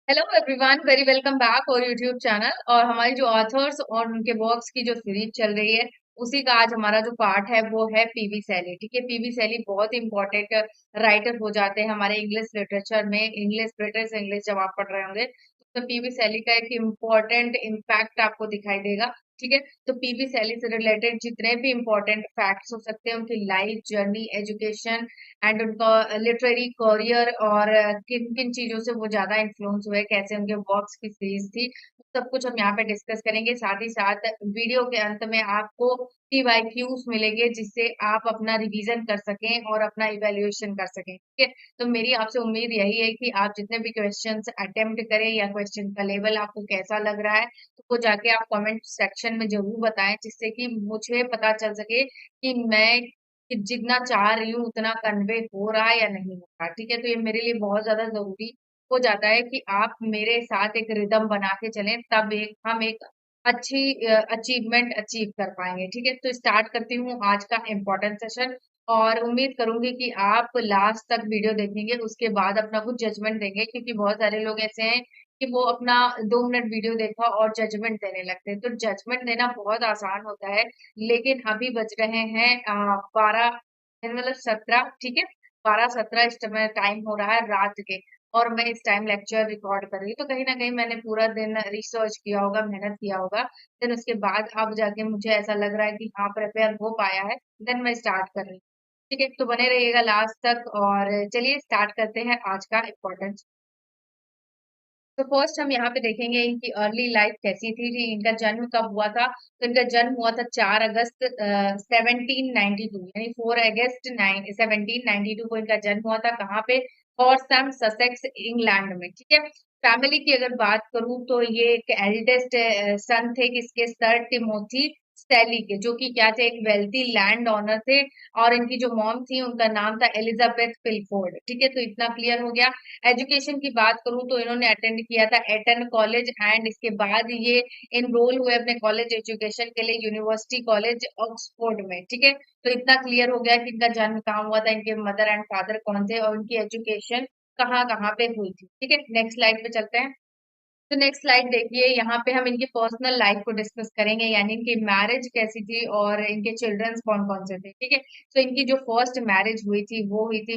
Hello everyone, very welcome back और YouTube channel. और हमारी जो ऑथर्स और उनके वर्क्स की जो सीरीज चल रही है, उसी का आज हमारा जो पार्ट है वो है पीवी सैली। ठीक है, पीवी सैली बहुत इंपॉर्टेंट राइटर हो जाते हैं हमारे इंग्लिश लिटरेचर में। इंग्लिश ब्रिटिश इंग्लिश जब आप पढ़ रहे होंगे तो पीवी सैली का एक इम्पोर्टेंट इम्पैक्ट आपको दिखाई देगा। ठीक है, तो पीवी सैली से रिलेटेड जितने भी इम्पोर्टेंट फैक्ट्स हो सकते हैं, उनकी लाइफ जर्नी, एजुकेशन एंड उनका लिटरेरी करियर, और किन किन चीजों से वो ज्यादा इन्फ्लुएंस हुए, कैसे उनके वर्क्स की सीरीज थी, सब कुछ हम यहाँ पे डिस्कस करेंगे। साथ ही साथ वीडियो के अंत में आपको पीवाईक्यूज मिलेंगे, जिससे आप अपना रिवीजन कर सकें और अपना इवेल्युएशन कर सकें। ठीक है, तो मेरी आपसे उम्मीद यही है कि आप जितने भी क्वेश्चंस अटेम्प्ट करें या क्वेश्चन का लेवल आपको कैसा लग रहा है, तो वो जाके आप कमेंट सेक्शन में जरूर बताएं, जिससे कि मुझे पता चल सके कि मैं कि जितना चाह रही हूँ उतना कन्वे हो रहा है या नहीं हो रहा। ठीक है, तो ये मेरे लिए बहुत ज्यादा जरूरी हो जाता है कि आप मेरे साथ एक रिदम बना के चलें, तब हम एक अच्छी अचीवमेंट अचीव कर पाएंगे। ठीक है, तो स्टार्ट करती हूँ आज का इम्पोर्टेंट सेशन। और उम्मीद करूंगी कि आप लास्ट तक वीडियो देखेंगे, उसके बाद अपना कुछ जजमेंट देंगे, क्योंकि बहुत सारे लोग ऐसे हैं कि वो अपना 2 मिनट वीडियो देखा और जजमेंट देने लगते हैं। तो जजमेंट देना बहुत आसान होता है, लेकिन अभी बज रहे हैं 12, मतलब 17। ठीक है, 12:17 इस समय टाइम हो रहा है रात के, और मैं इस टाइम लेक्चर रिकॉर्ड कर रही हूँ। तो कहीं ना कहीं मैंने पूरा दिन रिसर्च किया होगा, मेहनत किया होगा। देन उसके बाद अब जाके मुझे ऐसा लग रहा है कि हाँ, प्रिपेयर हो पाया है। देन मैं स्टार्ट कर रही हूँ। ठीक है, तो बने रहिएगा लास्ट तक, और चलिए स्टार्ट करते हैं आज का इम्पोर्टेंट। तो फर्स्ट हम यहाँ पे देखेंगे इनकी अर्ली लाइफ कैसी थी, जी इनका जन्म कब हुआ था। तो इनका जन्म हुआ था 4 अगस्त 1792, यानी 4 अगस्त 1792 को इनका जन्म हुआ था। कहाँ पे? हॉर्सहैम, ससेक्स, इंग्लैंड में। ठीक है, फैमिली की अगर बात करूं तो ये एक एल्डेस्ट सन थे किसके? सर टिमोथी सैली के, जो कि क्या थे? एक वेल्थी लैंड ओनर थे। और इनकी जो मॉम थी उनका नाम था एलिजाबेथ पिलफोर्ड। ठीक है, तो इतना क्लियर हो गया। एजुकेशन की बात करूं तो इन्होंने अटेंड किया था एटन कॉलेज, एंड इसके बाद ये इनरोल हुए अपने कॉलेज एजुकेशन के लिए यूनिवर्सिटी कॉलेज ऑक्सफोर्ड में। ठीक है, तो इतना क्लियर हो गया कि इनका जन्म कहाँ हुआ था, इनके मदर एंड फादर कौन थे, और इनकी एजुकेशन कहाँ कहाँ पे हुई थी। ठीक है, नेक्स्ट स्लाइड पे चलते हैं। तो नेक्स्ट स्लाइड देखिए, यहाँ पे हम इनकी पर्सनल लाइफ को डिस्कस करेंगे, यानी इनकी मैरिज कैसी थी और इनके चिल्ड्रंस कौन कौन से थे। ठीक है, तो इनकी जो फर्स्ट मैरिज हुई थी वो हुई थी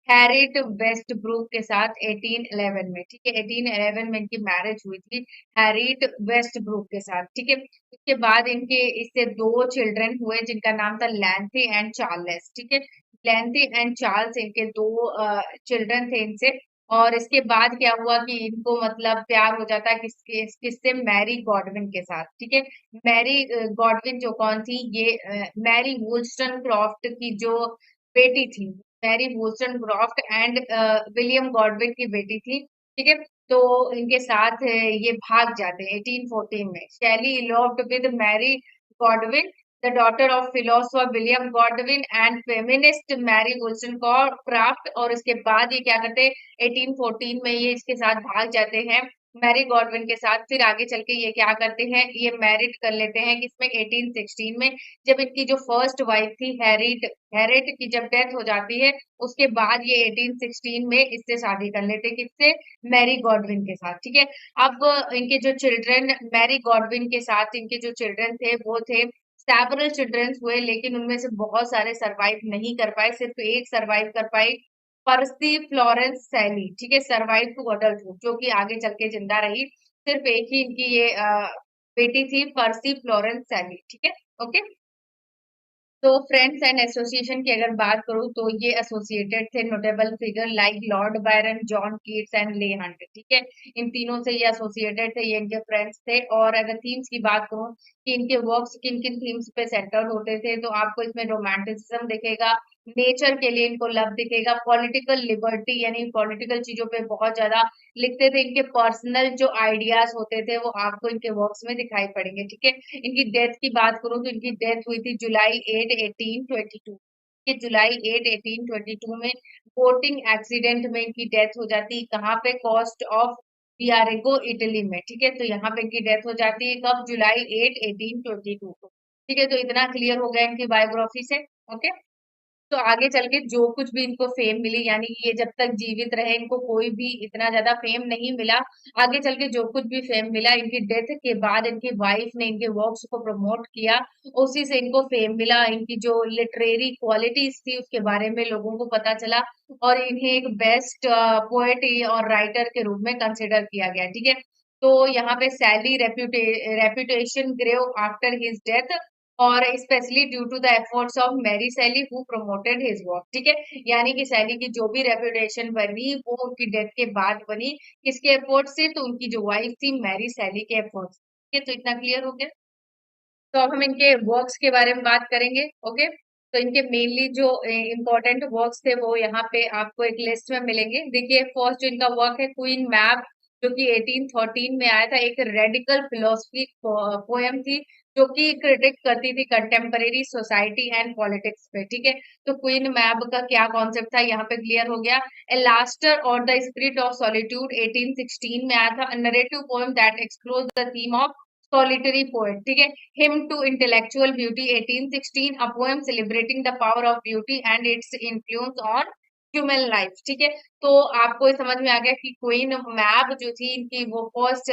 हैरिट वेस्ट ब्रूक के साथ 1811 में। ठीक है, 1811 में इनकी मैरिज हुई थी हैरिट वेस्ट ब्रूक के साथ। ठीक है, उसके बाद इनके इससे 2 चिल्ड्रन हुए, जिनका नाम था लैंथी एंड चार्ल्स। ठीक है, लैंथी एंड चार्ल्स इनके 2 चिल्ड्रन थे इनसे। और इसके बाद क्या हुआ कि इनको मतलब प्यार हो जाता है किसके किससे? मैरी गॉडविन के साथ। ठीक है, मैरी गॉडविन जो कौन थी? ये मैरी वुलस्टन क्रॉफ्ट की जो बेटी थी। Mary Wollstonecraft and William Godwin की बेटी थी। ठीक है, तो इनके साथ ये भाग जाते हैं 1814 में। Shelley eloped with Mary Godwin, the daughter of philosopher William Godwin and feminist Mary Craft. और इसके बाद ये क्या करते हैं? 1814 में ये इसके साथ भाग जाते हैं मैरी गॉडविन के साथ। फिर आगे चल के ये क्या करते हैं? ये मैरिड कर लेते हैं किसमें? 1816 में, जब इनकी जो फर्स्ट वाइफ थी हैरिट हैरिट की जब डेथ हो जाती है, उसके बाद ये 1816 में इससे शादी कर लेते हैं। किससे? मैरी गॉडविन के साथ। ठीक है, अब इनके जो चिल्ड्रन मैरी गॉडविन के साथ इनके जो चिल्ड्रन थे वो थे सेवरल चिल्ड्रंस हुए, लेकिन उनमें से बहुत सारे सरवाइव नहीं कर पाए, सिर्फ एक सरवाइव कर पाई, पर्सी फ्लोरेंस सैली। ठीक है, सरवाइव टू अडल्टहुड, जो कि आगे चल के जिंदा रही। सिर्फ एक ही इनकी ये बेटी थी, पर्सी फ्लोरेंस सैली। ठीक है, ओके। तो फ्रेंड्स एंड एसोसिएशन की अगर बात करूं तो ये एसोसिएटेड थे notable figure like Lord Byron, John Keats and ले हंट। ठीक है, इन तीनों से ये एसोसिएटेड थे, ये इनके फ्रेंड्स थे। और अगर थीम्स की बात करूं कि इनके वर्क्स किन किन थीम्स पे सेंटर्ड होते थे, तो आपको इसमें रोमांटिसिज्म दिखेगा, नेचर के लिए इनको लव दिखेगा, पॉलिटिकल लिबर्टी यानी पॉलिटिकल चीजों पे बहुत ज्यादा लिखते थे। इनके पर्सनल जो आइडियाज होते थे वो आपको इनके वर्क्स में दिखाई पड़ेंगे। ठीक है, इनकी डेथ की बात करूं तो इनकी डेथ हुई थी जुलाई 8 1822। कि जुलाई 8 1822 में बोटिंग एक्सीडेंट में इनकी डेथ हो जाती है। कहाँ पे? कॉस्ट ऑफ वियारेगो इटली में। ठीक है, तो यहाँ पे इनकी डेथ हो जाती है कब? जुलाई 8 1822 को। ठीक है, तो इतना क्लियर हो गया इनकी बायोग्राफी से। ओके, तो आगे चल के जो कुछ भी इनको फेम मिली, यानी कि ये जब तक जीवित रहे इनको कोई भी इतना ज्यादा फेम नहीं मिला। आगे चल के जो कुछ भी फेम मिला इनकी डेथ के बाद इनकी वाइफ ने इनके वर्क्स को प्रमोट किया, उसी से इनको फेम मिला। इनकी जो लिटरेरी क्वालिटीज थी उसके बारे में लोगों को पता चला और इन्हें एक बेस्ट पोएट और राइटर के रूप में कंसिडर किया गया। ठीक है, तो यहाँ पे Shelley reputation grew after his death, और especially due to the efforts of Mary Shelley who promoted his work. ठीक है, यानी कि सैली की जो भी रेपुटेशन बनी वो उनकी डेथ के बाद बनी, किसके एफर्ट से, तो उनकी जो वाइफ थी मैरी सैली के एफर्ट्स। ठीक है, तो इतना क्लियर हो गया। तो अब हम इनके वर्क्स के बारे में बात करेंगे। ओके, तो इनके मेनली जो इम्पोर्टेंट वर्क्स थे वो यहाँ पे आपको एक लिस्ट में मिलेंगे। देखिए, फर्स्ट जो इनका वर्क है क्वीन मैप, जो कि 1813 में आया था, एक रेडिकल फिलोसफी पोएम थी जो कि क्रिटिक करती थी कंटेम्परेरी सोसाइटी एंड पॉलिटिक्स पे। ठीक है, तो क्वीन मैप का क्या कॉन्सेप्ट था यहाँ पे क्लियर हो गया। ए लास्टर और द स्पिरिट ऑफ सॉलिट्यूड 1816 में आया था, narrative poem that explores the theme of solitary poet। ठीक है, hymn to intellectual beauty 1816, a poem celebrating the power of beauty and its influence on human life. ठीक है, तो आपको ये समझ में आ गया कि क्वीन मैब जो थी इनकी वो फर्स्ट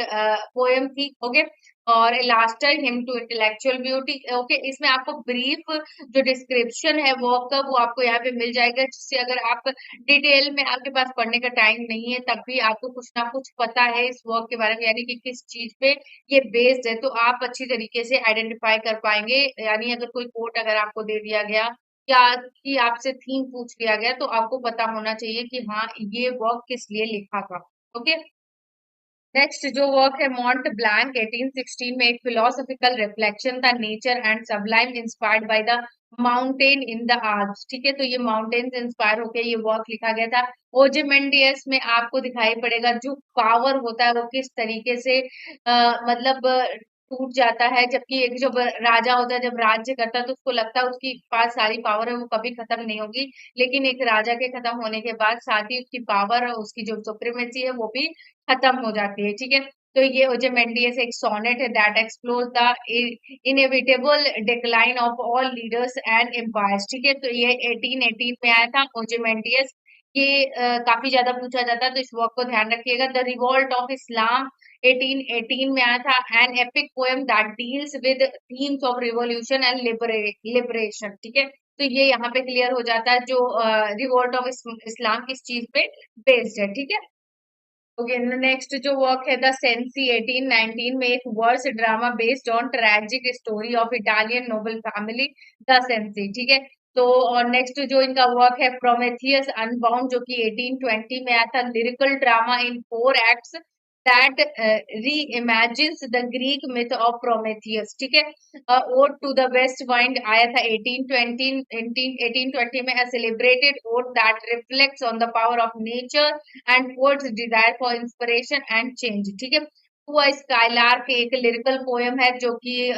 पोएम थी। ओके, और last hymn to intellectual beauty. Okay, इसमें आपको ब्रीफ जो डिस्क्रिप्शन है वर्क का वो आपको यहाँ पे मिल जाएगा, जिससे अगर आप डिटेल में आपके पास पढ़ने का टाइम नहीं है तब भी आपको कुछ ना कुछ पता है इस वर्क के बारे में, यानी कि किस चीज पे ये बेस्ड है, तो आप अच्छी तरीके से आइडेंटिफाई कर पाएंगे। यानी अगर कोई कोट अगर आपको दे दिया गया या कि आपसे थीम पूछ लिया गया तो आपको पता होना चाहिए कि हाँ ये वर्क किस लिए लिखा था। ओके, नेक्स्ट जो वर्क है मॉन्ट ब्लैंक 1816 में, एक फिलोसॉफिकल रिफ्लेक्शन था, nature and Sublime inspired by the mountain in the Alps. ठीक है, तो ये माउंटेन से इंस्पायर होकर ये वर्क लिखा गया था। ओजिमेंडियस में आपको दिखाई पड़ेगा जो पावर होता है वो किस तरीके से मतलब टूट जाता है, जबकि एक जब राजा होता है जब राज्य करता है तो उसको लगता है उसकी पास सारी पावर है वो कभी खत्म नहीं होगी, लेकिन एक राजा के खत्म होने के बाद साथ ही उसकी पावर और उसकी जो सुप्रीमेसी है वो भी खत्म हो जाती है। ठीक है, तो ये ओजेमेंडियस एक सोनेट है that explore the inevitable decline of all leaders and empires. ठीक है, तो ये 1818 में आया था ओजेमेंडियस। ये काफी ज्यादा पूछा जाता है तो इस वर्क को ध्यान रखिएगा। द रिवॉल्ट ऑफ इस्लाम 1818 में आया था, an epic poem that deals with themes of revolution and liberation. ठीक है, तो ये यहाँ पे क्लियर हो जाता है जो रिवॉल्ट ऑफ इस्लाम किस चीज पे बेस्ड है। ठीक है, ओके, नेक्स्ट जो वर्क है द सेंसी 1819 में, एक verse drama based on tragic story of Italian noble family the Cenci. ठीक है, तो और नेक्स्ट जो इनका वर्क है प्रोमेथियस अनबाउंड, जो कि 1820 में आया था, lyrical drama in 4 acts that reimagines the Greek myth of Prometheus. ठीक है, ode to the west wind आया था 1820 में, a celebrated ode that reflects on the power of nature and poets desire for inspiration and change. ठीक है, वो skylark एक lyrical poem है जो कि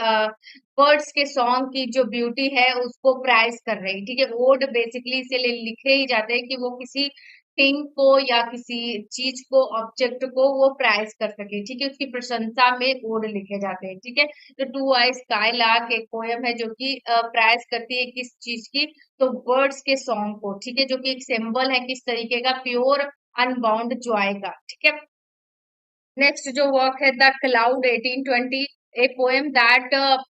बर्ड्स के सॉन्ग की जो ब्यूटी है उसको प्राइज कर रही। ठीक है, ओड बेसिकली इसीलिए लिखे ही जाते हैं कि वो किसी थिंग को या किसी चीज को ऑब्जेक्ट को वो प्राइज कर सके। ठीक है, उसकी प्रशंसा में ओड लिखे जाते हैं। ठीक है, तो टू आई स्काईलार्क एक पोएम है जो कि प्राइज करती है किस चीज की, तो बर्ड्स के सॉन्ग को। ठीक है, जो कि एक सिंबल है किस तरीके का, प्योर अनबाउंड जॉय का। ठीक है, नेक्स्ट जो वर्क है the cloud 1820, a poem that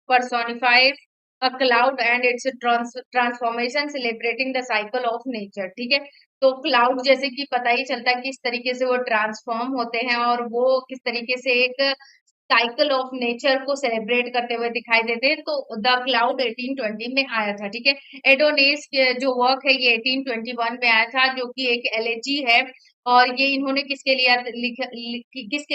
personifies a cloud and its transformation celebrating the cycle of nature. ठीक है, तो क्लाउड जैसे कि पता ही चलता है किस तरीके से वो ट्रांसफॉर्म होते हैं और वो किस तरीके से एक साइकिल ऑफ नेचर को सेलिब्रेट करते हुए दिखाई देते हैं, तो द क्लाउड 1820 में आया था। ठीक है, एडोनेस जो वर्क है ये 1821 में आया था, जो कि एक एलेजी है, और ये इन्होंने किसके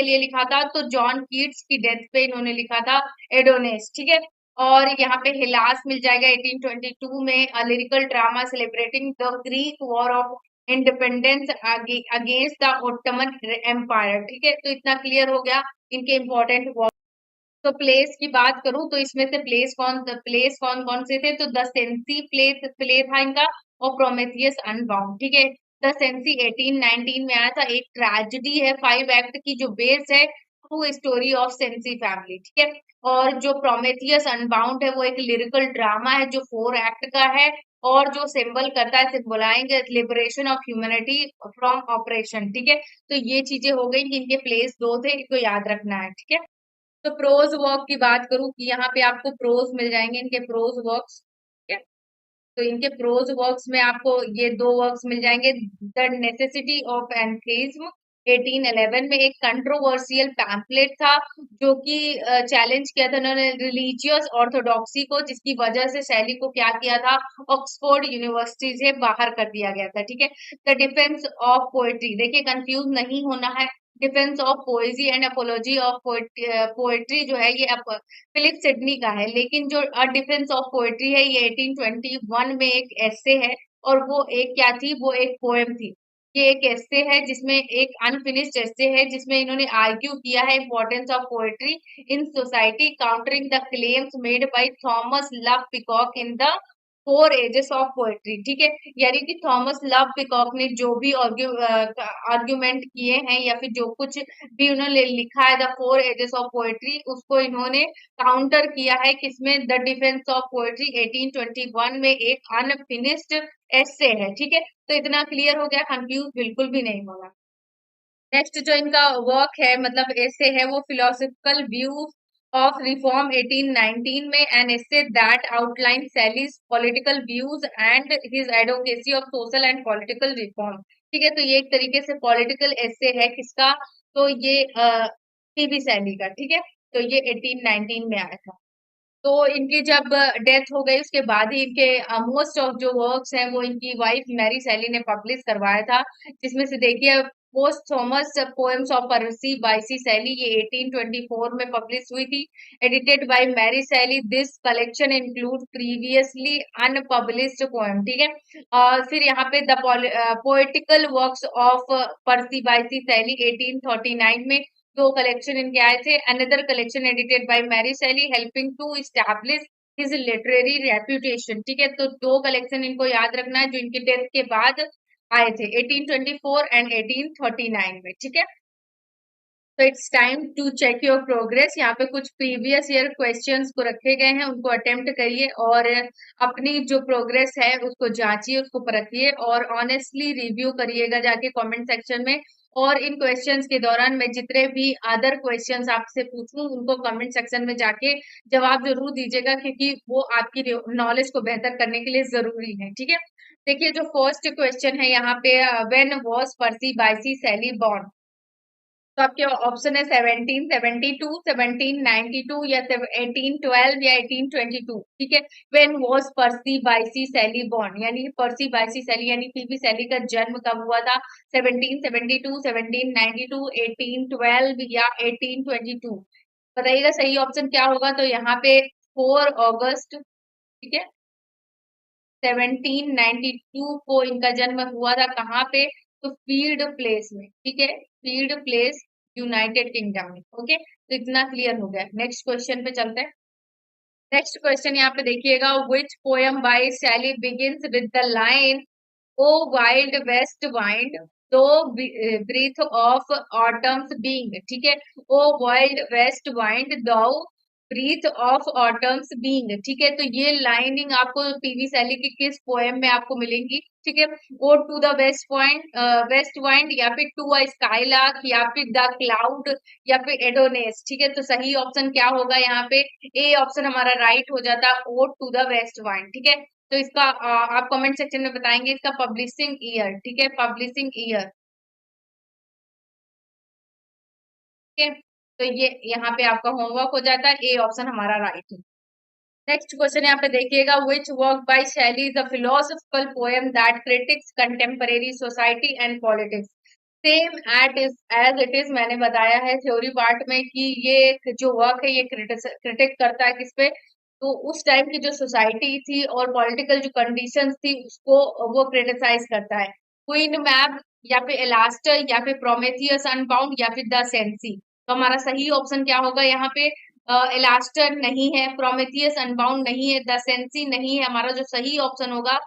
लिए लिखा था, तो जॉन कीट्स की डेथ पे इन्होंने लिखा था एडोनेस। ठीक है, और यहाँ पे हिलास मिल जाएगा 1822 में, lyrical drama celebrating the Greek war of independence against the Ottoman empire. ठीक है, तो इतना क्लियर हो गया इनके इम्पोर्टेंट वर्क। तो प्लेस की बात करूं तो इसमें से प्लेस कौन कौन से थे, तो द सेंसी प्ले था इनका, और प्रोमेथियस अनबाउंड। ठीक है, द सेंसी 1819 में आया था, एक ट्रेजेडी है 5 एक्ट की जो बेस है true story of sensi family. ठीक है, और जो प्रोमेथियस अनबाउंड है वो एक लिरिकल ड्रामा है जो 4 एक्ट का है, और जो सिंबल करता है, symbolising liberation of humanity from oppression. ठीक है, तो ये चीजें हो गई कि इनके प्लेस दो थे, इनको याद रखना है। ठीक है, तो प्रोज वर्क की बात करूं कि यहाँ पे आपको प्रोज मिल जाएंगे, इनके प्रोज वर्क्स। ठीक है, तो इनके प्रोज वर्क्स में आपको ये दो वर्क्स मिल जाएंगे। द नेसेसिटी ऑफ एंथेइज्म 1811 में एक कंट्रोवर्शियल पैम्पलेट था, जो कि चैलेंज किया था उन्होंने रिलीजियस ऑर्थोडॉक्सी को, जिसकी वजह से शैली को क्या किया था, ऑक्सफोर्ड यूनिवर्सिटी से बाहर कर दिया गया था। ठीक है, द डिफेंस ऑफ पोएट्री, देखिए कंफ्यूज नहीं होना है, defence of पोएजी and apology of poetry जो है ये फिलिप सिडनी का है, लेकिन जो अ डिफेंस ऑफ पोएट्री है ये 1821 में एक ऐसे है, और वो एक क्या थी, वो एक पोएम थी। ये एक ऐसे है जिसमें एक अनफिनिश्ड ऐसे है, जिसमें इन्होंने आर्ग्यू किया है importance of poetry in society, countering the claims made by Thomas Love Peacock in the four ages of poetry. ठीक है, यानी कि थॉमस लव पिकॉक ने जो भी आर्ग्यूमेंट किए हैं, या फिर जो कुछ भी उन्होंने लिखा है the four ages of poetry, उसको इन्होंने काउंटर किया है किसमें, द डिफेंस ऑफ पोएट्री 1821 में एक अनफिनिश्ड ऐसे है। ठीक है, तो इतना क्लियर हो गया, कंफ्यूज बिल्कुल भी नहीं होगा। नेक्स्ट जो इनका वर्क है, मतलब ऐसे है, वो फिलोसफिकल व्यू ऑफ रिफॉर्म 1819 में, an essay that outline Shelley's political views and his advocacy of social and political reform. ठीक है, तो ये एक तरीके से पॉलिटिकल ऐसे है, किसका, तो ये पीबी सैली का। ठीक है, तो ये 1819 में आया था। तो इनकी जब डेथ हो गई उसके बाद ही इनके मोस्ट ऑफ जो वर्क्स हैं वो इनकी वाइफ मैरी शैली ने पब्लिश करवाया था, जिसमें से देखिए posthumous poems of Percy Bysshe Shelley, ये 1824 में पब्लिश हुई थी, edited by Mary Shelley. This collection include previously unpublished poem. ठीक है, और फिर यहाँ पे the poetical works of Percy Bysshe Shelley 1839 में दो कलेक्शन इनके आए थे, another collection edited by Mary Shelley helping to establish his literary reputation. ठीक है, तो दो कलेक्शन इनको याद रखना है जो इनके डेथ के बाद आए थे 1824 एंड 1839 में। ठीक है, तो it's time to check your progress. यहाँ पे कुछ प्रीवियस ईयर क्वेश्चंस को रखे गए हैं, उनको अटेम्प्ट करिए और अपनी जो प्रोग्रेस है उसको जांचिए, उसको परखिए और ऑनेस्टली रिव्यू करिएगा जाके कमेंट सेक्शन में। और इन क्वेश्चंस के दौरान मैं जितने भी अदर क्वेश्चंस आपसे पूछूं उनको कमेंट सेक्शन में जाके जवाब जरूर दीजिएगा, क्योंकि वो आपकी नॉलेज को बेहतर करने के लिए जरूरी है। ठीक है, देखिए जो फर्स्ट क्वेश्चन है यहाँ पे, व्हेन वाज पर्सी बायसी शैली बॉर्न, तो आपके ऑप्शन है 1772, 1792 या 1812 या 1822। ठीक है, व्हेन वाज पर्सी बायसी शैली बॉर्न, यानी पर्सी बायसी शैली यानी पीबी शैली का जन्म कब हुआ था, 1772, 1792, 1812 या 1822। बताइएगा सही ऑप्शन क्या होगा, तो यहाँ पे 4 अगस्त, ठीक है, 1792 को इनका जन्म हुआ था, कहाँ पे, तो फील्ड प्लेस में। ठीक है, फील्ड प्लेस, यूनाइटेड किंगडम में। ओके, तो इतना क्लियर हो गया। नेक्स्ट क्वेश्चन पे चलते हैं। नेक्स्ट क्वेश्चन यहाँ पे देखिएगा, which poem by Shelley begins with the line, O wild west wind thou breath of autumn's being. ठीक है, O wild west wind thou breath of autumn's being. ठीक है, तो ये लाइनिंग आपको पीवी शैली की किस पोएम में आपको मिलेंगी। ठीक है, O to the west point, west wind, या फिर टू अ स्काईलार्क, या फिर द क्लाउड, या फिर एडोनेस। ठीक है, तो सही ऑप्शन क्या होगा यहाँ पे, ए ऑप्शन हमारा राइट हो जाता है, O to the west wind. ठीक है, तो इसका आप कमेंट सेक्शन में बताएंगे इसका पब्लिशिंग ईयर। ठीक है, पब्लिशिंग ईयर। ठीक है, तो ये यहाँ पे आपका होमवर्क हो जाता है, ए ऑप्शन हमारा राइट है। नेक्स्ट क्वेश्चन यहाँ पे देखिएगा, which work by Shelley is a philosophical poem that critics contemporary society and politics. Same at is as it is, मैंने बताया है थ्योरी पार्ट में कि ये जो वर्क है ये क्रिटिक करता है किस पे, तो उस टाइम की जो सोसाइटी थी और पॉलिटिकल जो कंडीशंस थी उसको वो क्रिटिसाइज करता है। क्वीन मैब, या फिर एलास्टर, या फिर प्रोमेथियस अनबाउंड, या फिर द सेंसी। तो हमारा सही ऑप्शन क्या होगा यहाँ पे, एलास्टर नहीं है, प्रोमेथियस अनबाउंड नहीं है, द सेंसी नहीं है, हमारा जो सही ऑप्शन होगा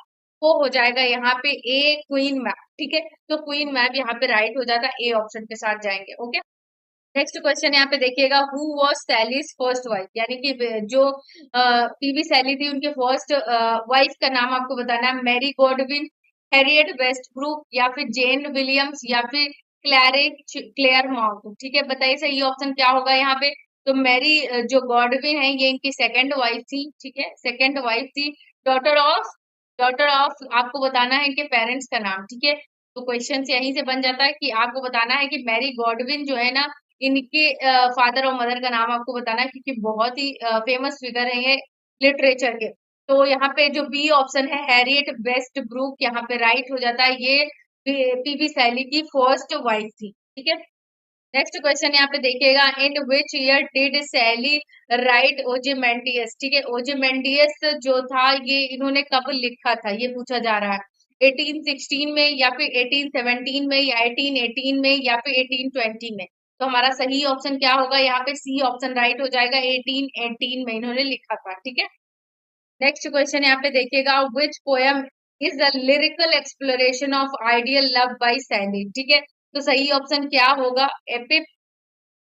वो हो जाएगा यहाँ पे ए क्वीन मैप। ठीक है, तो क्वीन मैप यहाँ पे राइट हो जाता है, ए ऑप्शन के साथ जाएंगे। ओके, नेक्स्ट क्वेश्चन यहाँ पे देखिएगा, हु वॉज सैलीज फर्स्ट वाइफ, यानी कि जो पीवी सैली थी उनके फर्स्ट वाइफ का नाम आपको बताना है। मैरी गॉडविन, हैरियट वेस्टब्रूक, या फिर जेन विलियम्स, या फिर क्लेयर माउंट। ठीक है, बताइए सही ऑप्शन क्या होगा यहाँ पे। तो मैरी जो गॉडविन है ये इनकी सेकंड वाइफ थी। ठीक है, सेकंड वाइफ थी। डॉटर ऑफ डॉटर ऑफ आपको बताना है इनके पेरेंट्स का नाम। ठीक है, तो क्वेश्चन यहीं से बन जाता है कि आपको बताना है कि मैरी गॉडविन जो है ना, इनके फादर और मदर का नाम आपको बताना है, क्योंकि बहुत ही फेमस फिगर है ये लिटरेचर के। तो यहाँ पे जो बी ऑप्शन है हैरियट वेस्ट ब्रूक, यहाँ पे राइट हो जाता है। ये पीवी सैली की फर्स्ट वाइफ थी। ठीक है, नेक्स्ट क्वेश्चन यहाँ पे देखिएगा, in which year did Shelley write Ozymandias. ठीक है, ओजिमेंडियस जो था ये इन्होंने कब लिखा था, ये पूछा जा रहा है। 1816 में, या फिर 1817 में, या 1818 में, या फिर 1820 में। तो हमारा सही ऑप्शन क्या होगा यहाँ पे, सी ऑप्शन राइट हो जाएगा। 1818 में इन्होंने लिखा था। ठीक है, नेक्स्ट क्वेश्चन यहाँ पे देखिएगा, which poem is the lyrical exploration of ideal love by Shelley. ठीक है, तो सही ऑप्शन क्या होगा, एपिक,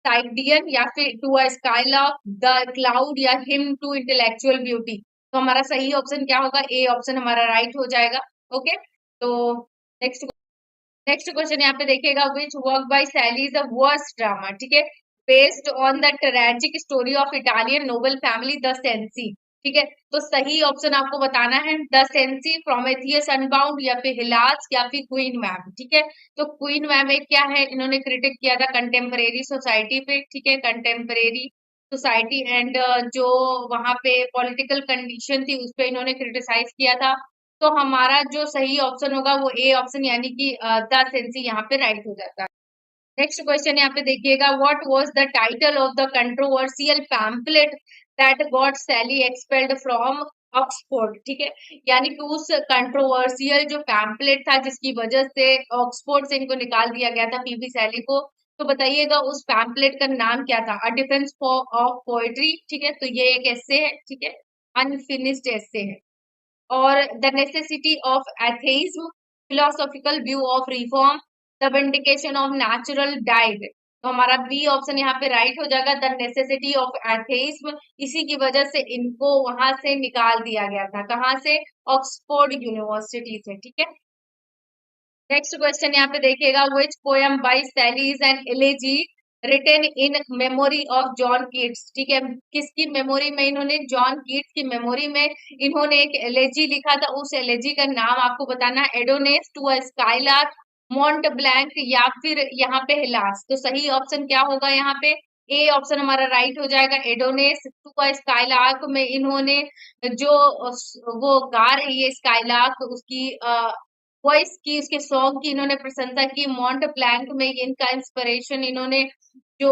साइडियन, या फिर to a skylark, the cloud, या हिम टू इंटेलेक्चुअल ब्यूटी। तो हमारा सही ऑप्शन क्या होगा, ए ऑप्शन हमारा राइट हो जाएगा। ओके, तो नेक्स्ट नेक्स्ट क्वेश्चन यहाँ पे देखिएगा, which work by Shelley is the verse drama. ठीक है, based on the tragic story of Italian noble family the Cenci. ठीक है, तो सही ऑप्शन आपको बताना है द सेंसी, प्रोमेथियस अनबाउंड, या फिर हिलास, या फिर क्वीन मैम। ठीक है, तो क्वीन मैम एक क्या है, इन्होंने क्रिटिक किया था कंटेम्परेरी सोसाइटी पे। ठीक है, कंटेम्परेरी सोसाइटी एंड जो वहां पे पॉलिटिकल कंडीशन थी उस पे इन्होंने क्रिटिसाइज किया था। तो हमारा जो सही ऑप्शन होगा वो ए ऑप्शन, यानी कि द सेंसी यहाँ पे राइट हो जाता है। नेक्स्ट क्वेश्चन यहाँ पे देखिएगा, what was the title of the controversial pamphlet that got Shelley expelled from Oxford. ठीक है, यानी कि उस कंट्रोवर्शियल जो पैम्पलेट था जिसकी वजह से ऑक्सफोर्ड से इनको निकाल दिया गया था, पीवी सैली को। तो बताइएगा उस पैम्पलेट का नाम क्या था। A defence of poetry. ठीक है, तो ये एक एस्से है। ठीक है, अनफिनिश्ड एस्से है। और the necessity of atheism, philosophical view of reform, the vindication of natural diet. तो हमारा बी ऑप्शन यहाँ पे राइट हो जाएगा, द नेसेसिटी ऑफ एथेइज्म। इसी की वजह से इनको वहां से निकाल दिया गया था, कहाँ से, ऑक्सफोर्ड यूनिवर्सिटी से। ठीक है, नेक्स्ट क्वेश्चन यहाँ पे देखिएगा, which poem by Shelley is an elegy written in memory of John Keats. ठीक है, किसकी मेमोरी में, इन्होंने जॉन कीट्स की मेमोरी में इन्होंने एक एलेजी लिखा था। उस एलेजी का नाम आपको बताना है, Adonais, to a skylark, Mont Blanc, या फिर यहाँ पे हिलास। तो सही ऑप्शन क्या होगा यहाँ पे, ए ऑप्शन हमारा राइट हो जाएगा। एडोनेस टू अ स्काईलार्क में इन्होंने जो वो गा रही है स्काईलार्क, उसकी वॉइस की, उसके सॉन्ग की इन्होंने प्रशंसा की। मॉन्ट ब्लैंक में ये इनका इंस्पिरेशन, इन्होंने जो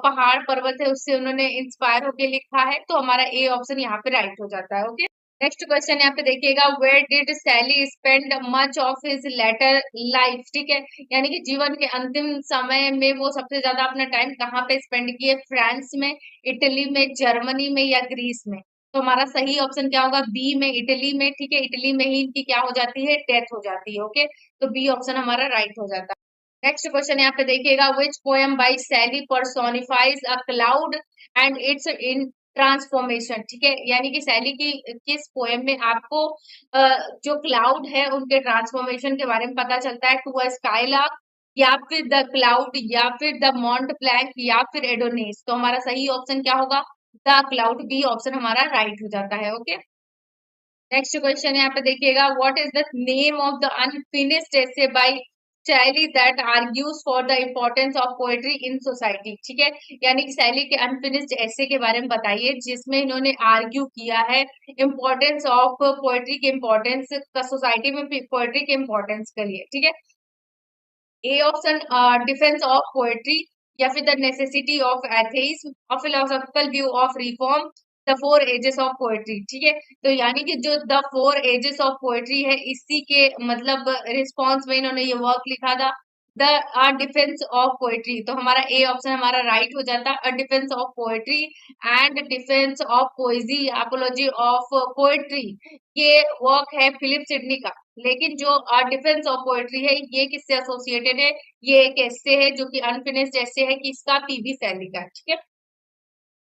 पहाड़ पर्वत है उससे उन्होंने इंस्पायर होके लिखा है। तो हमारा ए ऑप्शन यहाँ पे राइट हो जाता है। ओके, नेक्स्ट क्वेश्चन यहाँ पे देखिएगा, where did Shelley spend much of his later life. ठीक है, यानी कि जीवन के अंतिम समय में वो सबसे ज्यादा अपना टाइम कहाँ पे स्पेंड किए, फ्रांस में, इटली में, जर्मनी में, या ग्रीस में। तो हमारा सही ऑप्शन क्या होगा, बी में, इटली में। ठीक है, इटली में ही इनकी क्या हो जाती है, डेथ हो जाती है। ओके, तो बी ऑप्शन हमारा राइट हो जाता है। नेक्स्ट क्वेश्चन यहाँ पे देखिएगा, which poem by Shelley personifies a cloud and its in transformation. ठीक है, यानी कि सैली की किस पोएम में आपको जो क्लाउड है उनके ट्रांसफॉर्मेशन के बारे में पता चलता है। टू अ स्काईलार्क, या फिर द क्लाउड, या फिर द मॉन्ट ब्लैंक, या फिर एडोनेस। तो हमारा सही ऑप्शन क्या होगा, द क्लाउड, बी ऑप्शन हमारा राइट हो जाता है। ओके, नेक्स्ट क्वेश्चन यहाँ पे देखिएगा, what is the name of the unfinished essay by Shelley that argues for the importance of poetry in society. ठीक है, यानी कि शैली के अनफिनिश्ड एसे के बारे में बताइए जिसमें इन्होंने आर्ग्यू किया है इम्पोर्टेंस ऑफ पोएट्री के इम्पोर्टेंस का, सोसाइटी में पोएट्री के इम्पोर्टेंस के लिए। ठीक है, a option defence of poetry, या फिर द नेसेसिटी ऑफ एथेइज्म, और philosophical view of reform, the four ages of poetry. ठीक है, तो यानी कि जो the four ages of poetry है इसी के मतलब रिस्पॉन्स में इन्होंने ये वर्क लिखा था, द डिफेंस ऑफ पोएट्री। तो हमारा ए ऑप्शन हमारा राइट हो जाता है, a defence of poetry and defence of पोएजी, apiology of poetry. ये वर्क है फिलिप सिडनी का। लेकिन जो डिफेंस ऑफ पोएट्री है ये किससे एसोसिएटेड है, ये एक ऐसे है जो कि अनफिनिश्ड ऐसे है, किसका, पीबी शैली का। ठीक है,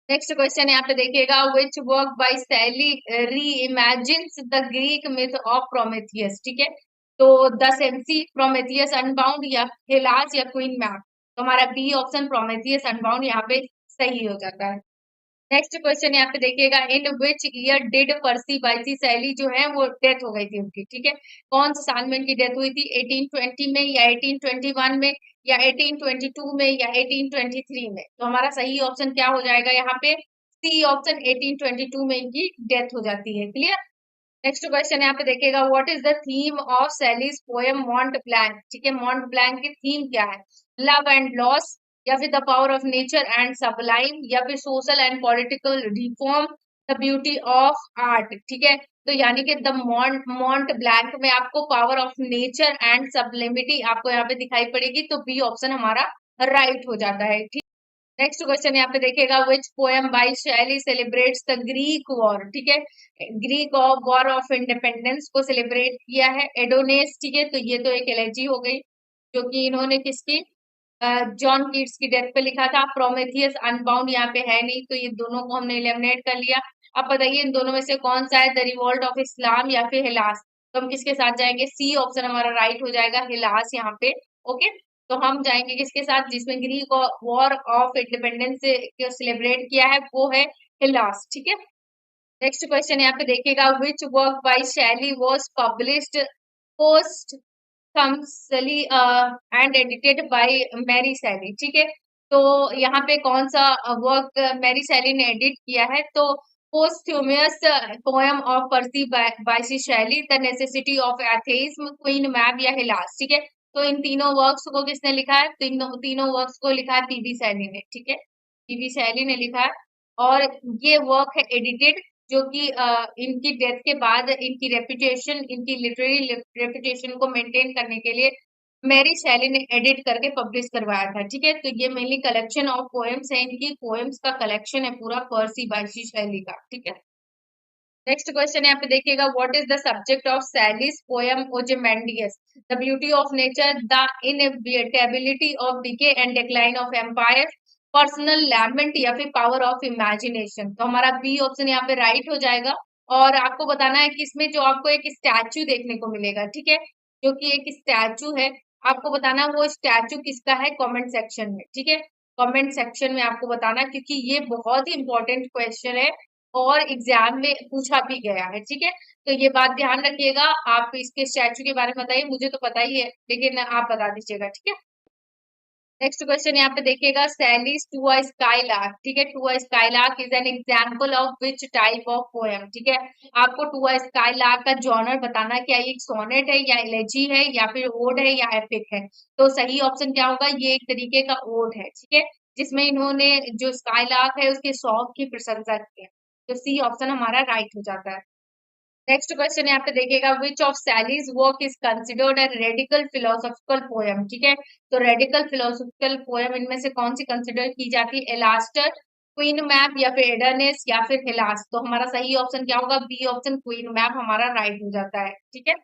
नेक्स्ट क्वेश्चन यहाँ पे देखिएगा, विच वर्क बाय शैली री imagines the Greek myth of Prometheus. ठीक है, तो द सेंसी, प्रोमेथियस अनबाउंड, या हेलास, या क्वीन मैप। तो हमारा बी ऑप्शन प्रोमेथियस अनबाउंड यहाँ पे सही हो जाता है। नेक्स्ट क्वेश्चन यहाँ पे देखिएगा, इन विच ईयर डिड पर्सी बाइसी शैली जो है वो डेथ हो गई थी उनकी। ठीक है, कौन से साल में इनकी डेथ हुई थी, 1820 में, या 1821 में, या 1822 में, या 1823 में। तो हमारा सही ऑप्शन क्या हो जाएगा यहाँ पे, सी ऑप्शन 1822 में इनकी डेथ हो जाती है। क्लियर। नेक्स्ट क्वेश्चन यहाँ पे देखिएगा, what is the theme of Shelley's poem मॉन्ट blank. ठीक है, मॉन्ट ब्लैंक की थीम क्या है, लव एंड लॉस, या फिर the power of nature and Sublime, या फिर social and political reform, the beauty of art. ठीक है, तो यानी कि द मॉन्ट ब्लैंक में आपको पावर ऑफ नेचर एंड सबलिमिटी आपको यहाँ पे दिखाई पड़ेगी, तो बी ऑप्शन हमारा राइट हो जाता है। ठीक, नेक्स्ट क्वेश्चन यहाँ पे देखिएगा, विच पोएम बाय शैली सेलिब्रेट्स द ग्रीक वॉर। ठीक है, Greek of war of independence को सेलिब्रेट किया है एडोनेस। ठीक है, तो ये तो एक एलेजी हो गई जो कि इन्होंने किसकी, जॉन कीट्स की डेथ पे लिखा था। प्रोमेथियस अनबाउंड यहाँ पे है नहीं, तो ये दोनों को हमने एलिमिनेट कर लिया। अब बताइए इन दोनों में से कौन सा है, द रिवॉल्ट ऑफ इस्लाम या फिर हिलास। तो हम किसके साथ जाएंगे, सी ऑप्शन हमारा राइट हो जाएगा, हिलास यहाँ पे। ओके, तो हम जाएंगे किसके साथ, जिसमें ग्रीक वॉर ऑफ इंडिपेंडेंस से सेलिब्रेट किया है वो है हिलास। ठीक है, नेक्स्ट क्वेश्चन यहाँ पे देखिएगा, which work by Shelley was published posthumously and edited by Mary Shelley. ठीक है, तो यहाँ पे कौन सा वर्क मैरी शैली ने एडिट किया है, तो पोस्थ्यूमस पोएम ऑफ पर्सी बायसी शैली, द नेसेसिटी ऑफ एथेइज्म, क्वीन मैब, या हिलास। ठीक है, तो इन तीनों वर्क्स को किसने लिखा है, तीनों वर्क्स को लिखा है पीबी शैली ने। ठीक है, पीबी शैली ने लिखा है, और ये वर्क है एडिटेड, जो कि इनकी डेथ के बाद इनकी रेपुटेशन, इनकी लिटरेरी रेपुटेशन को मेंटेन करने के लिए मैरी शैली ने एडिट करके पब्लिश करवाया था। ठीक है, तो ये मेनली कलेक्शन ऑफ पोएम्स है, इनकी पोएम्स का कलेक्शन है पूरा पर्सी बायसी शैली का। ठीक है, नेक्स्ट क्वेश्चन यहाँ पे देखिएगा, what is the subject of Shelley's poem Ozymandias, the beauty of nature, the inevitability of decay and decline of empire, personal lament, या फिर पावर ऑफ इमेजिनेशन। तो हमारा बी ऑप्शन यहाँ पे राइट हो जाएगा। और आपको बताना है कि इसमें जो आपको एक स्टैचू देखने को मिलेगा, ठीक है, जो कि एक स्टैचू है, आपको बताना वो स्टैचू किसका है कमेंट सेक्शन में। ठीक है, कमेंट सेक्शन में आपको बताना, क्योंकि ये बहुत ही इंपॉर्टेंट क्वेश्चन है और एग्जाम में पूछा भी गया है। ठीक है, तो ये बात ध्यान रखिएगा। आप इसके स्टैचू के बारे में बताइए, मुझे तो पता ही है लेकिन आप बता दीजिएगा। ठीक है, नेक्स्ट क्वेश्चन यहाँ पे देखिएगा, सैलीज टू अ स्काईलार्क। ठीक है, to a skylark is an example of which type of poem. ठीक है, आपको टू अ स्काईलार्क का जॉनर बताना, क्या ये एक सोनेट है, या एलेजी है, या फिर ओड है, या एपिक है। तो सही ऑप्शन क्या होगा, ये एक तरीके का ओड है। ठीक है, जिसमें इन्होंने जो स्काईलार्क है उसके सॉन्ग की प्रशंसा की है, तो सी ऑप्शन हमारा राइट हो जाता है। नेक्स्ट क्वेश्चन यहाँ पे देखिएगा, which of सैलीज work is considered a radical philosophical poem. ठीक है, तो रेडिकल फिलोसॉफिकल पोएम इनमें से कौन सी कंसिडर की जाती है, एलास्टर, क्वीन मैप, या फिर एडरनेस, या फिर हिलास। तो हमारा सही ऑप्शन क्या होगा, बी ऑप्शन क्वीन मैप हमारा राइट हो जाता है। ठीक है,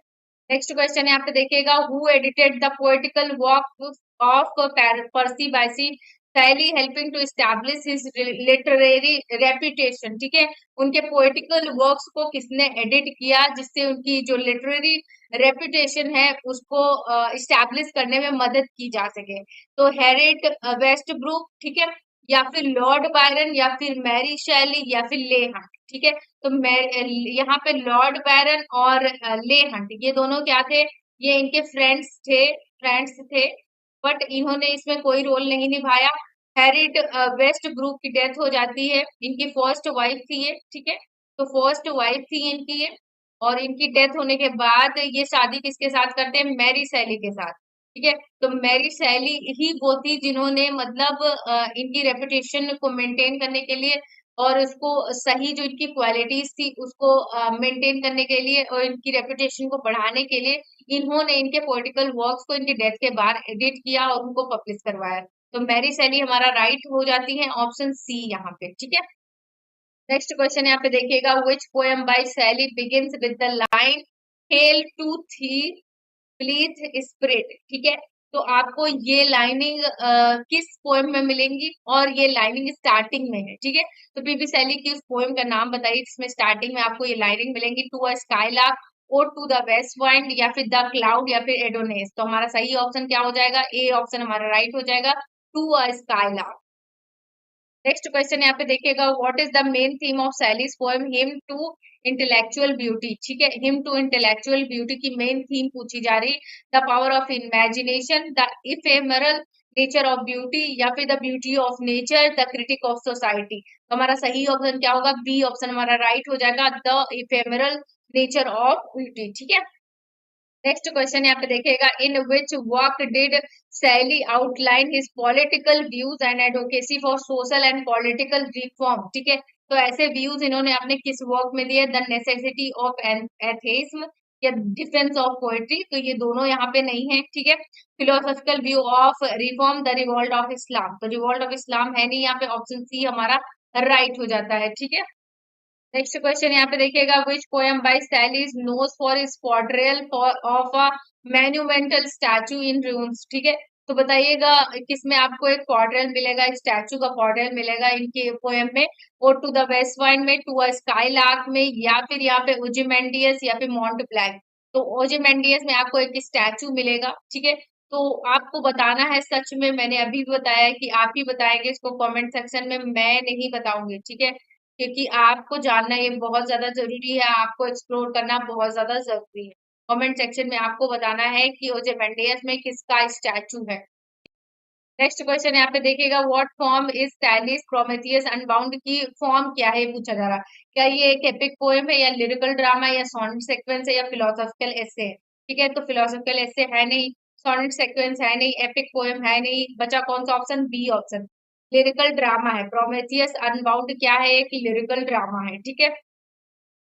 नेक्स्ट क्वेश्चन यहाँ पे देखिएगा, who edited the poetical work of Percy Bysshe Shelley helping to establish his literary reputation. ठीक है, उनके पोएटिकल वर्क्स को किसने एडिट किया, जिससे उनकी जो लिटरेरी रेपुटेशन है उसको इस्टेब्लिश करने में मदद की जा सके। तो हैरिट वेस्टब्रुक, ठीक है, या फिर लॉर्ड बायरन, या फिर मैरी शैली, या फिर ले हंट। ठीक है, तो यहाँ पे लॉर्ड बायरन और ले हंट ये दोनों क्या थे, ये इनके फ्रेंड्स थे, बट इन्होंने इसमें कोई रोल नहीं निभाया। हैरिट वेस्ट ब्रूक की डेथ हो जाती है, इनकी फर्स्ट वाइफ थी ये। ठीक है, तो फर्स्ट वाइफ थी इनकी ये, और इनकी डेथ होने के बाद ये शादी किसके साथ करते हैं, मैरी शैली के साथ। ठीक है, तो मैरी शैली ही वो थी जिन्होंने मतलब इनकी रेपुटेशन को मेंटेन करने के लिए और उसको सही जो इनकी क्वालिटीज थी उसको मेंटेन करने के लिए और इनकी रेपुटेशन को बढ़ाने के लिए इन्होंने इनके पॉलिटिकल वर्क्स को इनके डेथ के बाद एडिट किया और उनको पब्लिश करवाया। तो मैरी शैली हमारा राइट हो जाती है, ऑप्शन सी यहाँ पे। ठीक है, नेक्स्ट क्वेश्चन यहाँ पे देखिएगा, which poem by Shelley begins with the line hail to thee please spirit, ठीक है। तो आपको ये लाइनिंग किस पोएम में मिलेंगी, और ये लाइनिंग स्टार्टिंग में है, ठीक है। तो पीबी शैली की उस पोएम का नाम बताइए जिसमें स्टार्टिंग में आपको ये लाइनिंग मिलेंगी, to a skylark, O to the west wind, या फिर द क्लाउड, या फिर एडोनेस। तो हमारा सही ऑप्शन क्या हो जाएगा, ए ऑप्शन हमारा राइट हो जाएगा, to a skylark. Next question यहाँ पे देखिएगा, what is the main theme of Shelley's poem hymn to intellectual beauty, ठीक है। हिम टू इंटेलेक्चुअल ब्यूटी की मेन थीम पूछी जा रही, the power of imagination, the ephemeral nature of beauty, या फिर the beauty of nature, the critique of society. तो हमारा सही ऑप्शन क्या होगा, बी ऑप्शन हमारा राइट हो जाएगा, the ephemeral nature of beauty, ठीक है। नेक्स्ट क्वेश्चन यहाँ पे देखिएगा, in which work did Shelley outline his political views and advocacy for social and political reform, ठीक है। तो ऐसे व्यूज इन्होंने अपने किस वर्क में दिए, द नेसेसिटी ऑफ एथेइज्म या डिफेंस ऑफ पोएट्री, तो ये दोनों यहाँ पे नहीं है, ठीक है। Philosophical view of reform, the revolt of Islam, तो रिवॉल्ट ऑफ इस्लाम है नहीं, यहाँ पे ऑप्शन सी हमारा राइट हो जाता है, ठीक है। नेक्स्ट क्वेश्चन यहाँ पे देखिएगा, which poem by Shelley is known for his portrayal of a monumental statue in ruins, ठीक है। तो बताइएगा किसमें आपको एक पोर्ट्रेयल मिलेगा, स्टैचू का पोर्ट्रेयल मिलेगा इनके पोएम में, और टू द वेस्ट वाइंड में, टू अ स्काई लार्क में, या फिर यहाँ पे ओजिमेंडियस, या फिर मॉन्ट ब्लैंक। तो ओजिमेंडियस में आपको एक स्टैचू मिलेगा, ठीक है। तो आपको बताना है, सच में मैंने अभी भी बताया है कि आप ही बताएंगे इसको कमेंट सेक्शन में, मैं नहीं बताऊंगी, ठीक है। क्योंकि आपको जानना ये बहुत ज्यादा जरूरी है, आपको एक्सप्लोर करना बहुत ज्यादा जरूरी है। कमेंट सेक्शन में आपको बताना है कि ओजेमेंडियस में किसका स्टैचू है। नेक्स्ट क्वेश्चन यहाँ पे देखिएगा, what form is सैलीज Prometheus unbound की फॉर्म क्या है, पूछा जा रहा। क्या ये एक एपिक पोएम है, या लिरिकल ड्रामा, या सोनेट सीक्वेंस है, या फिलोसॉफिकल एसे है, ठीक है। तो फिलोसॉफिकल एसे है नहीं, सोनेट सीक्वेंस है नहीं, एपिक पोएम है नहीं, बचा कौन सा option, B option, lyrical drama है। प्रोमेथियस अनबाउंड क्या है, एक लिरिकल ड्रामा है, ठीक है।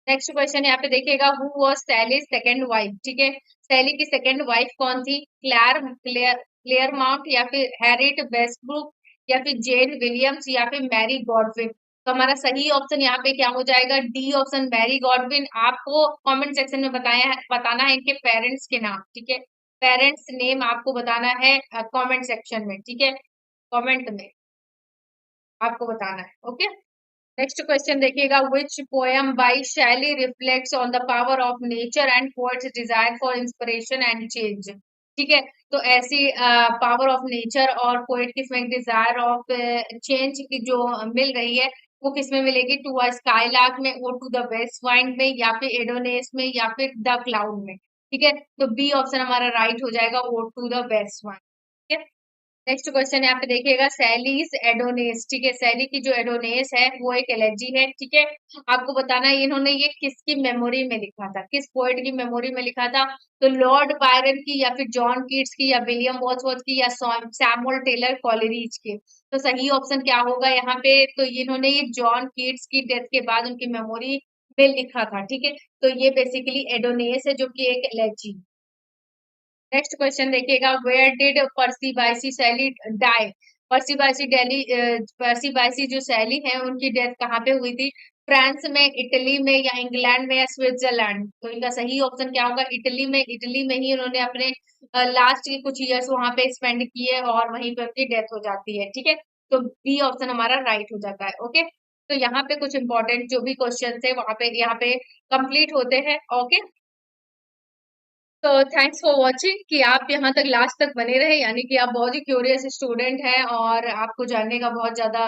नेक्स्ट क्वेश्चन यहाँ पे देखिएगा, who was Shelley second wife, ठीक है। सैली की सेकंड वाइफ कौन थी, क्लेयर माउंट, या फिर हैरिट वेस्टब्रुक, या फिर जेन विलियम्स, या फिर मैरी गॉडविन। तो हमारा सही ऑप्शन यहाँ पे क्या हो जाएगा, डी ऑप्शन, मैरी गॉडविन। आपको कमेंट सेक्शन में बताना है इनके पेरेंट्स के नाम, ठीक है। पेरेंट्स नेम आपको बताना है कमेंट सेक्शन में, ठीक है। कमेंट में आपको बताना है, ओके। नेक्स्ट क्वेश्चन देखिएगा, विच पोएम बाय शैली reflects on the power of nature and poets desire for inspiration and change, ठीक है। तो ऐसी पावर ऑफ नेचर और पोएट किसमें डिजायर ऑफ चेंज की जो मिल रही है, वो किसमें मिलेगी, टू अ स्काईलार्क में, वो टू द वेस्ट वाइंड में, या फिर एडोनेस में, या फिर द क्लाउड में, ठीक है। तो बी ऑप्शन हमारा राइट हो जाएगा, वो टू द वेस्ट वाइंड, ठीक है। नेक्स्ट क्वेश्चन यहाँ पे देखिएगा, सैलीज एडोनेस, ठीक है। सैली की जो एडोनेस है वो एक एलेजी है, ठीक है। आपको बताना है इन्होंने ये किसकी मेमोरी में लिखा था, किस पोएट की मेमोरी में लिखा था। तो लॉर्ड बायरन की, या फिर जॉन कीट्स की, या विलियम वर्ड्सवर्थ की, या सैमुअल टेलर कॉलेरिज की। तो सही ऑप्शन क्या होगा यहाँ पे, तो इन्होंने ये जॉन कीट्स की डेथ के बाद उनकी मेमोरी में लिखा था, ठीक है। तो ये बेसिकली एडोनेस है जो कि एक एलेजी। नेक्स्ट क्वेश्चन देखिएगा, वेयर डिड पर्सी बायसी शैली डाई। पर्सी बायसी डेली पर्सी बायसी जो शैली है उनकी डेथ कहाँ पे हुई थी, फ्रांस में, इटली में, या इंग्लैंड में, या स्विट्जरलैंड। तो इनका सही ऑप्शन क्या होगा, इटली में। इटली में ही उन्होंने अपने लास्ट के कुछ ईयर्स वहां पे स्पेंड किए, और वहीं पे उनकी डेथ हो जाती है, ठीक है। तो बी ऑप्शन हमारा राइट हो जाता है, ओके। तो यहाँ पे कुछ इंपॉर्टेंट जो भी क्वेश्चन थे वहां पे यहाँ पे कंप्लीट होते हैं, ओके। तो थैंक्स फॉर वॉचिंग कि आप यहाँ तक लास्ट तक बने रहे, यानी कि आप बहुत ही क्यूरियस स्टूडेंट हैं, और आपको जानने का बहुत ज्यादा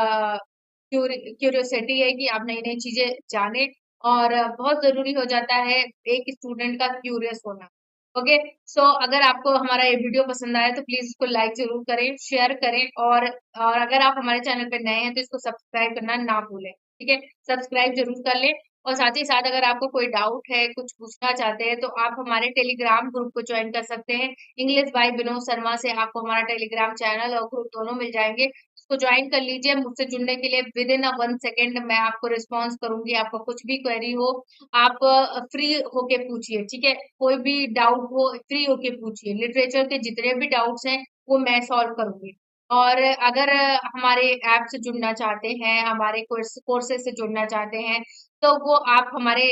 क्यूरियोसिटी है कि आप नई नई चीजें जाने। और बहुत जरूरी हो जाता है एक स्टूडेंट का क्यूरियस होना, ओके। सो अगर आपको हमारा ये वीडियो पसंद आया तो प्लीज इसको लाइक जरूर करें, शेयर करें, और अगर आप हमारे चैनल पे नए हैं तो इसको सब्सक्राइब करना ना भूलें, ठीक है। सब्सक्राइब जरूर कर लें। और साथ ही साथ अगर आपको कोई डाउट है, कुछ पूछना चाहते हैं, तो आप हमारे टेलीग्राम ग्रुप को ज्वाइन कर सकते हैं। इंग्लिश बाय विनोद शर्मा से आपको हमारा टेलीग्राम चैनल और ग्रुप दोनों मिल जाएंगे, उसको ज्वाइन कर लीजिए। मुझसे जुड़ने के लिए विद इन अ 1 सेकेंड मैं आपको रिस्पॉन्स करूंगी। आपका कुछ भी क्वेरी हो, आप फ्री होके पूछिए, ठीक है। कोई भी डाउट हो, फ्री होके पूछिए। लिटरेचर के जितने भी डाउट्स हैं वो मैं सॉल्व करूंगी। और अगर हमारे ऐप से जुड़ना चाहते हैं, हमारे कोर्सेज से जुड़ना चाहते हैं, तो वो आप हमारे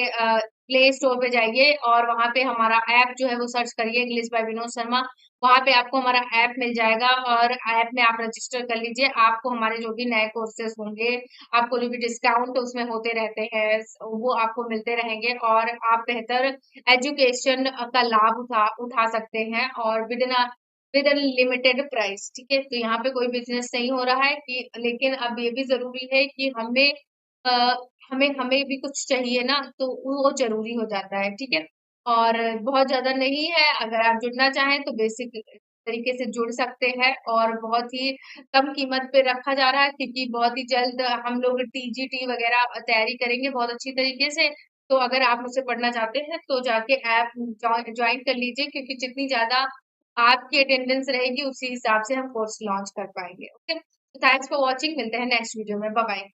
प्ले स्टोर पे जाइए और वहां पे हमारा ऐप जो है वो सर्च करिए, इंग्लिश बाय विनोद शर्मा। वहां पे आपको हमारा ऐप मिल जाएगा और ऐप में आप रजिस्टर कर लीजिए। आपको हमारे जो भी नए कोर्सेज होंगे, आपको जो भी डिस्काउंट उसमें होते रहते हैं, वो आपको मिलते रहेंगे और आप बेहतर एजुकेशन का लाभ उठा उठा सकते हैं और विद इन लिमिटेड प्राइस। ठीक है, तो यहाँ पे कोई बिजनेस नहीं हो रहा है कि, लेकिन अब ये भी जरूरी है कि अ, हमें हमें भी कुछ चाहिए ना, तो वो जरूरी हो जाता है। ठीक है, और बहुत ज्यादा नहीं है, अगर आप जुड़ना चाहें तो बेसिक तरीके से जुड़ सकते हैं और बहुत ही कम कीमत पे रखा जा रहा है, क्योंकि बहुत ही जल्द हम लोग टीजीटी वगैरह तैयारी करेंगे बहुत अच्छी तरीके से। तो अगर आप मुझसे पढ़ना चाहते हैं तो जाके ऐप ज्वाइन कर लीजिए, क्योंकि जितनी ज्यादा आपकी अटेंडेंस रहेगी उसी हिसाब से हम कोर्स लॉन्च कर पाएंगे। ओके, थैंक्स फॉर वॉचिंग, मिलते हैं नेक्स्ट वीडियो में, बाय बाय।